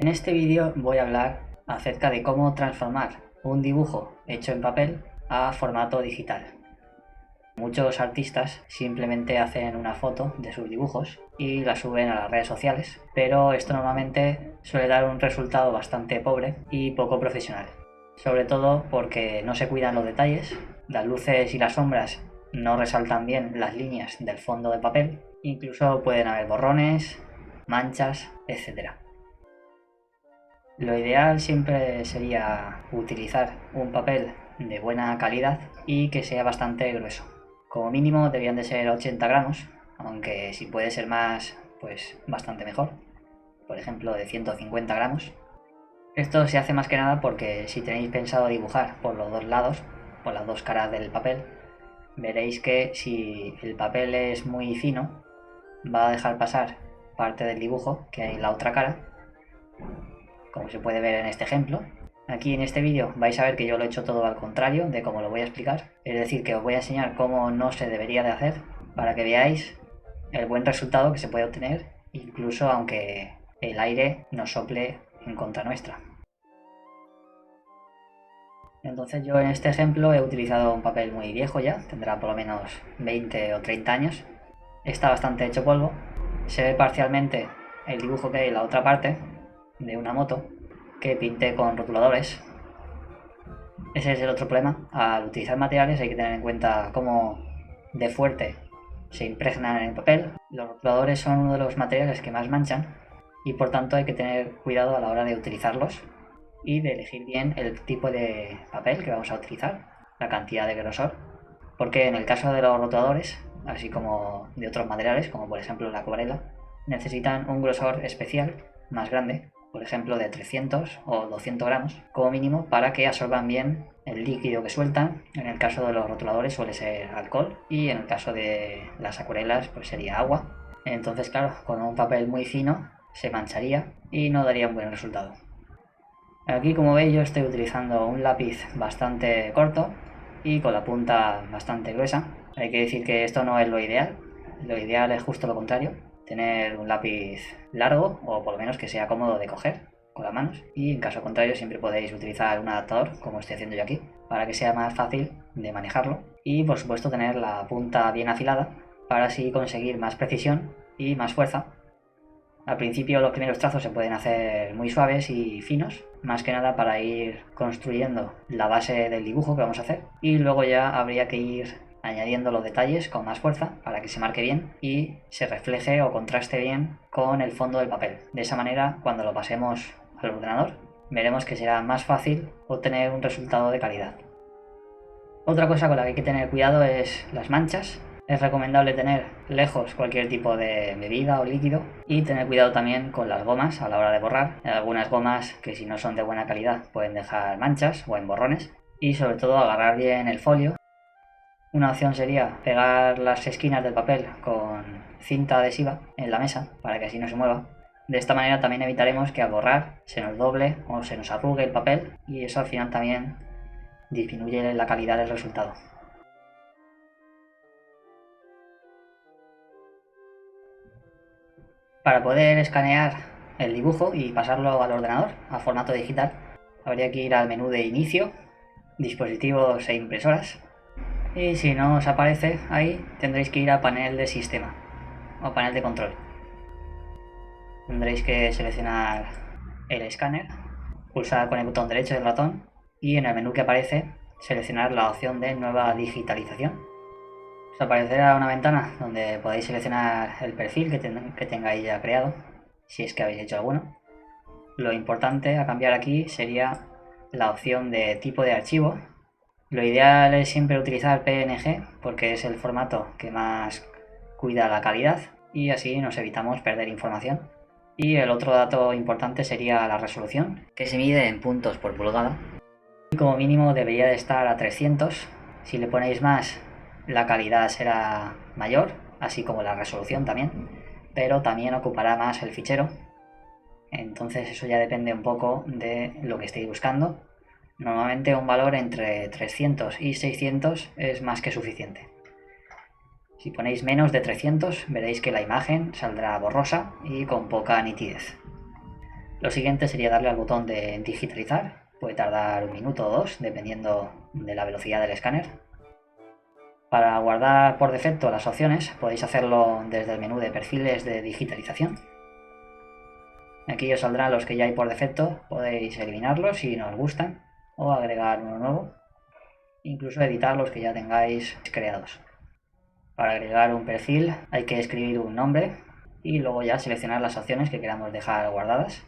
En este vídeo voy a hablar acerca de cómo transformar un dibujo hecho en papel a formato digital. Muchos artistas simplemente hacen una foto de sus dibujos y la suben a las redes sociales, pero esto normalmente suele dar un resultado bastante pobre y poco profesional. Sobre todo porque no se cuidan los detalles, las luces y las sombras no resaltan bien las líneas del fondo de papel, incluso pueden haber borrones, manchas, etc. Lo ideal siempre sería utilizar un papel de buena calidad y que sea bastante grueso. Como mínimo deberían de ser 80 gramos, aunque si puede ser más, pues bastante mejor. Por ejemplo, de 150 gramos. Esto se hace más que nada porque si tenéis pensado dibujar por los dos lados, por las dos caras del papel, veréis que si el papel es muy fino, va a dejar pasar parte del dibujo que hay en la otra cara, como se puede ver en este ejemplo. Aquí en este vídeo vais a ver que yo lo he hecho todo al contrario de como lo voy a explicar, es decir, que os voy a enseñar cómo no se debería de hacer para que veáis el buen resultado que se puede obtener, incluso aunque el aire nos sople en contra nuestra. Entonces yo en este ejemplo he utilizado un papel muy viejo ya, tendrá por lo menos 20 o 30 años, está bastante hecho polvo, se ve parcialmente el dibujo que hay en la otra parte de una moto que pinté con rotuladores. Ese es el otro problema, al utilizar materiales hay que tener en cuenta cómo de fuerte se impregnan en el papel. Los rotuladores son uno de los materiales que más manchan y por tanto hay que tener cuidado a la hora de utilizarlos y de elegir bien el tipo de papel que vamos a utilizar, la cantidad de grosor, porque en el caso de los rotuladores, así como de otros materiales, como por ejemplo la acuarela, necesitan un grosor especial más grande, por ejemplo de 300 o 200 gramos como mínimo, para que absorban bien el líquido que sueltan. En el caso de los rotuladores suele ser alcohol y en el caso de las acuarelas pues sería agua. Entonces claro, con un papel muy fino se mancharía y no daría un buen resultado. Aquí, como veis, yo estoy utilizando un lápiz bastante corto y con la punta bastante gruesa. Hay que decir que esto no es lo ideal es justo lo contrario, tener un lápiz largo o por lo menos que sea cómodo de coger con las manos, y en caso contrario siempre podéis utilizar un adaptador como estoy haciendo yo aquí para que sea más fácil de manejarlo, y por supuesto tener la punta bien afilada para así conseguir más precisión y más fuerza. Al principio los primeros trazos se pueden hacer muy suaves y finos, más que nada para ir construyendo la base del dibujo que vamos a hacer, y luego ya habría que ir añadiendo los detalles con más fuerza para que se marque bien y se refleje o contraste bien con el fondo del papel. De esa manera, cuando lo pasemos al ordenador, veremos que será más fácil obtener un resultado de calidad. Otra cosa con la que hay que tener cuidado es las manchas. Es recomendable tener lejos cualquier tipo de bebida o líquido y tener cuidado también con las gomas a la hora de borrar. Hay algunas gomas que si no son de buena calidad pueden dejar manchas o emborrones, y sobre todo agarrar bien el folio. Una opción sería pegar las esquinas del papel con cinta adhesiva en la mesa para que así no se mueva. De esta manera también evitaremos que al borrar se nos doble o se nos arrugue el papel, y eso al final también disminuye la calidad del resultado. Para poder escanear el dibujo y pasarlo al ordenador a formato digital, habría que ir al menú de inicio, dispositivos e impresoras, y si no os aparece ahí tendréis que ir a panel de sistema o panel de control. Tendréis que seleccionar el escáner, pulsar con el botón derecho del ratón y en el menú que aparece seleccionar la opción de nueva digitalización. Os aparecerá una ventana donde podéis seleccionar el perfil que tengáis ya creado, si es que habéis hecho alguno. Lo importante a cambiar aquí sería la opción de tipo de archivo. Lo ideal es siempre utilizar PNG porque es el formato que más cuida la calidad y así nos evitamos perder información. Y el otro dato importante sería la resolución, que se mide en puntos por pulgada. Y como mínimo debería de estar a 300. Si le ponéis más, la calidad será mayor, así como la resolución también, pero también ocupará más el fichero. Entonces eso ya depende un poco de lo que estéis buscando. Normalmente un valor entre 300 y 600 es más que suficiente. Si ponéis menos de 300 veréis que la imagen saldrá borrosa y con poca nitidez. Lo siguiente sería darle al botón de digitalizar, puede tardar 1 minuto o 2 dependiendo de la velocidad del escáner. Para guardar por defecto las opciones podéis hacerlo desde el menú de perfiles de digitalización. Aquí os saldrán los que ya hay por defecto, podéis eliminarlos si no os gustan o agregar uno nuevo, incluso editar los que ya tengáis creados. Para agregar un perfil hay que escribir un nombre y luego ya seleccionar las opciones que queramos dejar guardadas.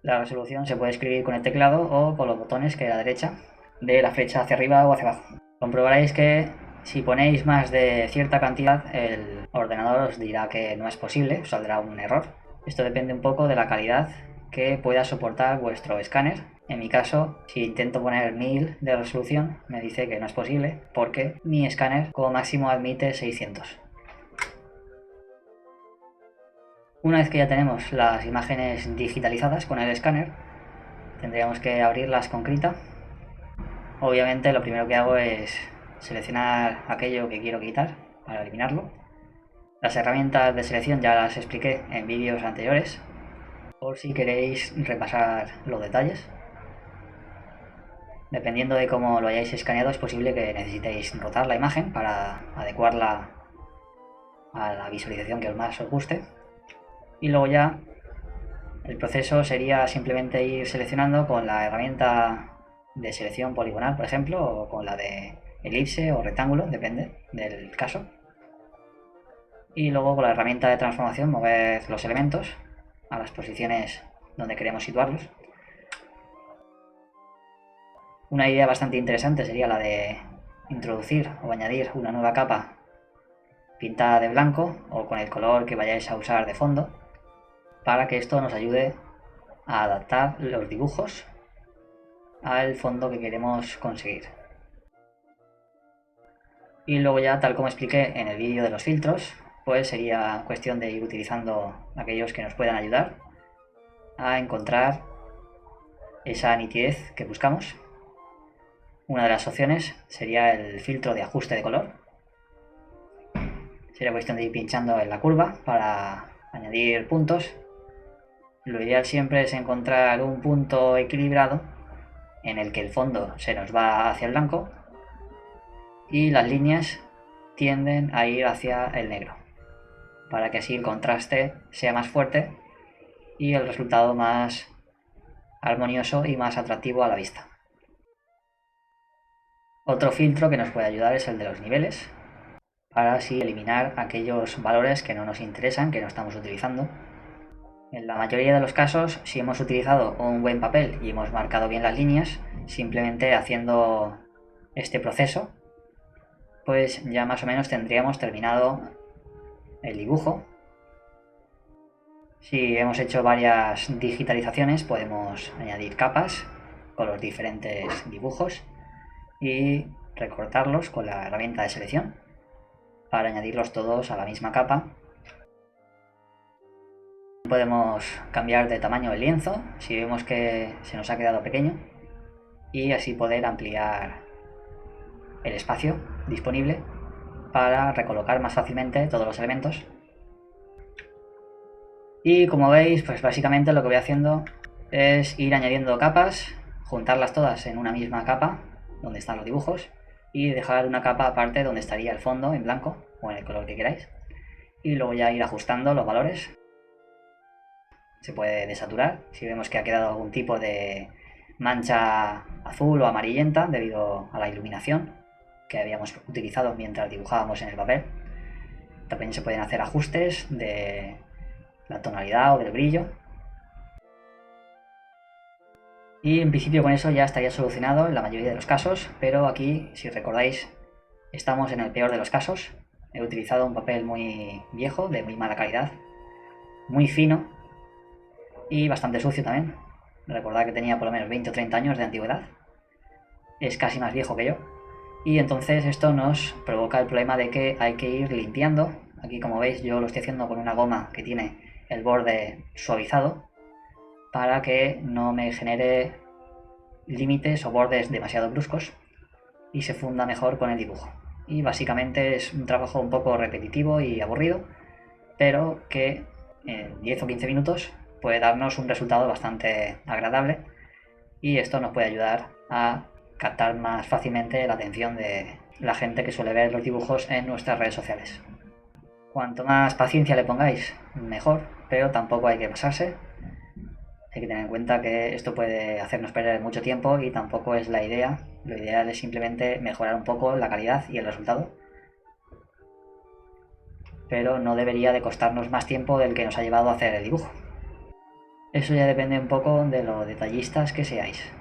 La resolución se puede escribir con el teclado o con los botones que hay a la derecha de la flecha hacia arriba o hacia abajo. Comprobaréis que si ponéis más de cierta cantidad el ordenador os dirá que no es posible, os saldrá un error. Esto depende un poco de la calidad que pueda soportar vuestro escáner. En mi caso, si intento poner 1000 de resolución, me dice que no es posible porque mi escáner como máximo admite 600. Una vez que ya tenemos las imágenes digitalizadas con el escáner, tendríamos que abrirlas con Krita. Obviamente lo primero que hago es seleccionar aquello que quiero quitar para eliminarlo. Las herramientas de selección ya las expliqué en vídeos anteriores, por si queréis repasar los detalles. Dependiendo de cómo lo hayáis escaneado, es posible que necesitéis rotar la imagen para adecuarla a la visualización que más os guste. Y luego ya el proceso sería simplemente ir seleccionando con la herramienta de selección poligonal, por ejemplo, o con la de elipse o rectángulo, depende del caso. Y luego con la herramienta de transformación mover los elementos a las posiciones donde queremos situarlos. Una idea bastante interesante sería la de introducir o añadir una nueva capa pintada de blanco o con el color que vayáis a usar de fondo, para que esto nos ayude a adaptar los dibujos al fondo que queremos conseguir. Y luego ya, tal como expliqué en el vídeo de los filtros, pues sería cuestión de ir utilizando aquellos que nos puedan ayudar a encontrar esa nitidez que buscamos. Una de las opciones sería el filtro de ajuste de color. Sería cuestión de ir pinchando en la curva para añadir puntos. Lo ideal siempre es encontrar un punto equilibrado en el que el fondo se nos va hacia el blanco y las líneas tienden a ir hacia el negro, para que así el contraste sea más fuerte y el resultado más armonioso y más atractivo a la vista. Otro filtro que nos puede ayudar es el de los niveles, para así eliminar aquellos valores que no nos interesan, que no estamos utilizando. En la mayoría de los casos, si hemos utilizado un buen papel y hemos marcado bien las líneas, simplemente haciendo este proceso, pues ya más o menos tendríamos terminado el dibujo. Si hemos hecho varias digitalizaciones, podemos añadir capas con los diferentes dibujos y recortarlos con la herramienta de selección para añadirlos todos a la misma capa. Podemos cambiar de tamaño el lienzo si vemos que se nos ha quedado pequeño y así poder ampliar el espacio disponible para recolocar más fácilmente todos los elementos. Y como veis, pues básicamente lo que voy haciendo es ir añadiendo capas, juntarlas todas en una misma capa donde están los dibujos y dejar una capa aparte donde estaría el fondo en blanco o en el color que queráis, y luego ya ir ajustando los valores. Se puede desaturar si vemos que ha quedado algún tipo de mancha azul o amarillenta debido a la iluminación que habíamos utilizado mientras dibujábamos en el papel. También se pueden hacer ajustes de la tonalidad o del brillo. Y en principio con eso ya estaría solucionado en la mayoría de los casos, pero aquí, si recordáis, estamos en el peor de los casos. He utilizado un papel muy viejo, de muy mala calidad, muy fino y bastante sucio también. Recordad que tenía por lo menos 20 o 30 años de antigüedad. Es casi más viejo que yo. Y entonces esto nos provoca el problema de que hay que ir limpiando. Aquí, como veis, yo lo estoy haciendo con una goma que tiene el borde suavizado para que no me genere límites o bordes demasiado bruscos y se funda mejor con el dibujo. Y básicamente es un trabajo un poco repetitivo y aburrido, pero que en 10 o 15 minutos puede darnos un resultado bastante agradable y esto nos puede ayudar a captar más fácilmente la atención de la gente que suele ver los dibujos en nuestras redes sociales. Cuanto más paciencia le pongáis, mejor, pero tampoco hay que pasarse. Hay que tener en cuenta que esto puede hacernos perder mucho tiempo y tampoco es la idea. Lo ideal es simplemente mejorar un poco la calidad y el resultado. Pero no debería de costarnos más tiempo del que nos ha llevado a hacer el dibujo. Eso ya depende un poco de lo detallistas que seáis.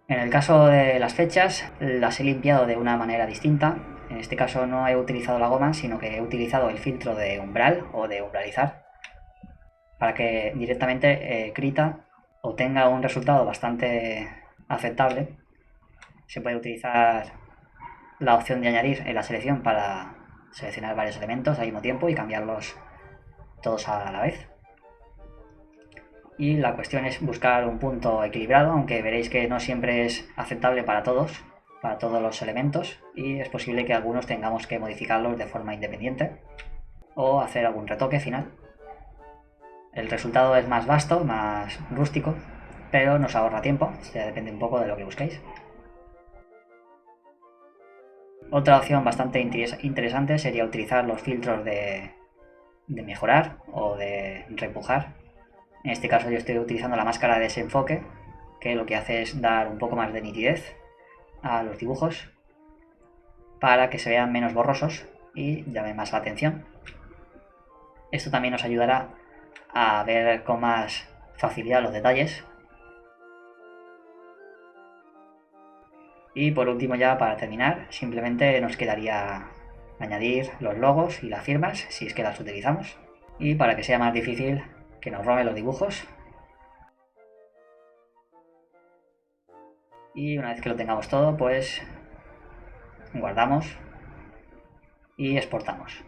En el caso de las fechas, las he limpiado de una manera distinta. En este caso no he utilizado la goma, sino que he utilizado el filtro de umbral o de umbralizar para que directamente Krita obtenga un resultado bastante aceptable. Se puede utilizar la opción de añadir en la selección para seleccionar varios elementos al mismo tiempo y cambiarlos todos a la vez. Y la cuestión es buscar un punto equilibrado, aunque veréis que no siempre es aceptable para todos los elementos, y es posible que algunos tengamos que modificarlos de forma independiente o hacer algún retoque final. El resultado es más vasto, más rústico, pero nos ahorra tiempo, ya depende un poco de lo que busquéis. Otra opción bastante interesante sería utilizar los filtros de mejorar o de reempujar. En este caso yo estoy utilizando la máscara de desenfoque, que lo que hace es dar un poco más de nitidez a los dibujos para que se vean menos borrosos y llamen más la atención. Esto también nos ayudará a ver con más facilidad los detalles. Y por último, ya para terminar, simplemente nos quedaría añadir los logos y las firmas si es que las utilizamos, y para que sea más difícil que nos roben los dibujos. Y una vez que lo tengamos todo, pues guardamos y exportamos.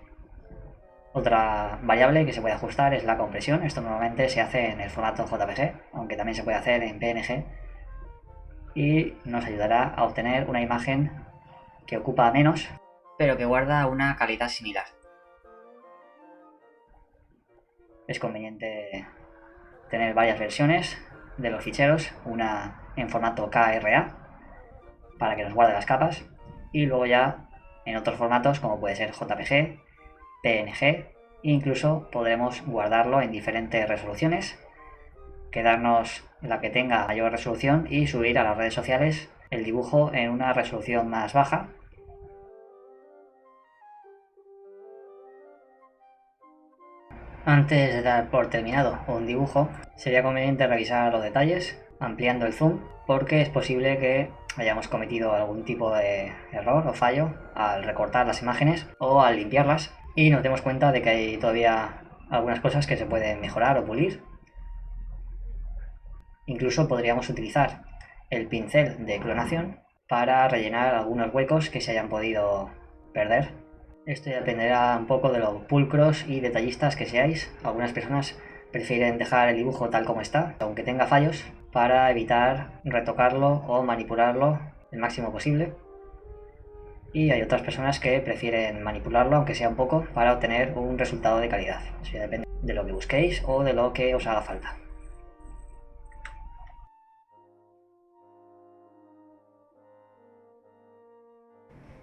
Otra variable que se puede ajustar es la compresión. Esto normalmente se hace en el formato JPG, aunque también se puede hacer en PNG, y nos ayudará a obtener una imagen que ocupa menos, pero que guarda una calidad similar. Es conveniente tener varias versiones de los ficheros, una en formato KRA para que nos guarde las capas, y luego ya en otros formatos como puede ser JPG, PNG, e incluso podremos guardarlo en diferentes resoluciones, quedarnos la que tenga mayor resolución y subir a las redes sociales el dibujo en una resolución más baja. Antes de dar por terminado un dibujo, sería conveniente revisar los detalles, ampliando el zoom, porque es posible que hayamos cometido algún tipo de error o fallo al recortar las imágenes o al limpiarlas, y nos demos cuenta de que hay todavía algunas cosas que se pueden mejorar o pulir. Incluso podríamos utilizar el pincel de clonación para rellenar algunos huecos que se hayan podido perder. Esto ya dependerá un poco de lo pulcros y detallistas que seáis. Algunas personas prefieren dejar el dibujo tal como está, aunque tenga fallos, para evitar retocarlo o manipularlo el máximo posible. Y hay otras personas que prefieren manipularlo, aunque sea un poco, para obtener un resultado de calidad. Eso ya depende de lo que busquéis o de lo que os haga falta.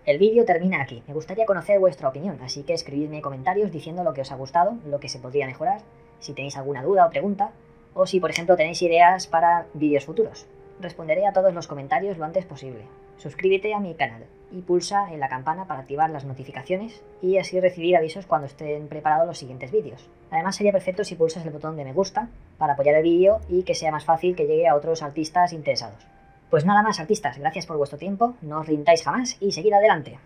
El vídeo termina aquí. Me gustaría conocer vuestra opinión, así que escribidme comentarios diciendo lo que os ha gustado, lo que se podría mejorar, si tenéis alguna duda o pregunta, o si por ejemplo tenéis ideas para vídeos futuros. Responderé a todos los comentarios lo antes posible. Suscríbete a mi canal y pulsa en la campana para activar las notificaciones y así recibir avisos cuando estén preparados los siguientes vídeos. Además sería perfecto si pulsas el botón de me gusta para apoyar el vídeo y que sea más fácil que llegue a otros artistas interesados. Pues nada más, artistas, gracias por vuestro tiempo, no os rindáis jamás y seguid adelante.